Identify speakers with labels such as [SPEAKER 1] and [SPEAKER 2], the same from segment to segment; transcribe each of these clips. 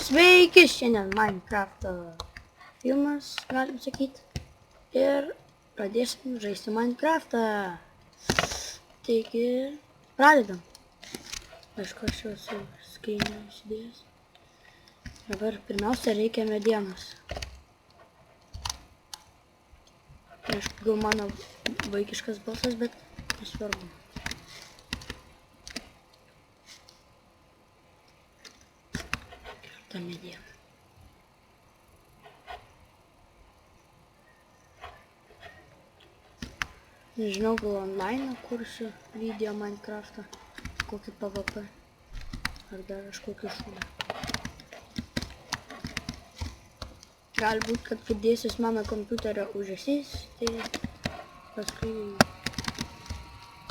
[SPEAKER 1] Sveiki, šiandien Minecraft'o filmas, galim sakyti. Ir pradėsim žaisti Minecraft'ą. Taigi, pradedam. Aišku, aš jau su skryniu įsidėjęs. Dabar pirmiausia reikia medienos. Aišku, gal mano vaikiškas balsas, bet nesvarbu. Ta mediena. Nežinau, gal online kursiu video Minecraft'ą, kokį PvP, ar dar kažkokį šūdą. Galbūt, kad pridėsis mano kompiuterio ūžesys, tai paskui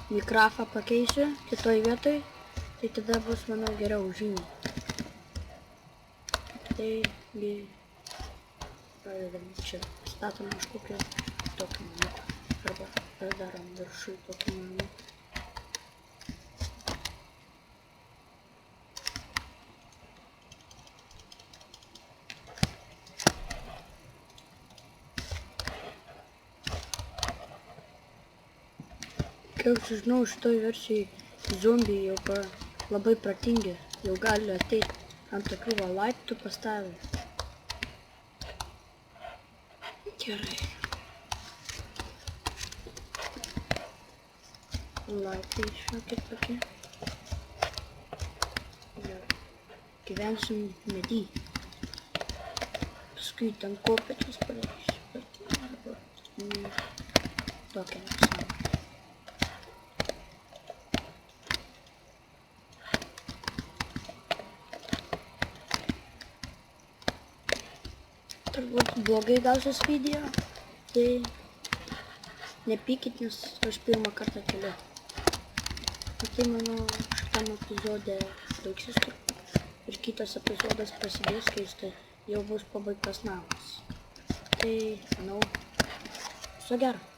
[SPEAKER 1] mikrofą pakeisiu kitoj vietoj, tai tada bus, manau, geriau žymiai. Taigi, pradedam čia, statom kažkokį tokį namuką, arba darom viršui tokį namuką. Kiek žinau, šitoj versijai zombiai jau labai pratingi, jau gali ateiti ant tokių va laiptų pastavę. Gerai. Laiptai šiokie tokie. Gyvensim medį. Paskui ten kopėčias padarysiu. Tokia nesąmonė. Turbūt blogai gausias video, tai nepykit, nes aš pirmą kartą keliu. Tai manau, šitam epizode baigsis turbūt. Ir kitas epizodas prasidės, kai tai jau bus pabaigtas namas. Tai, manau, viso gero.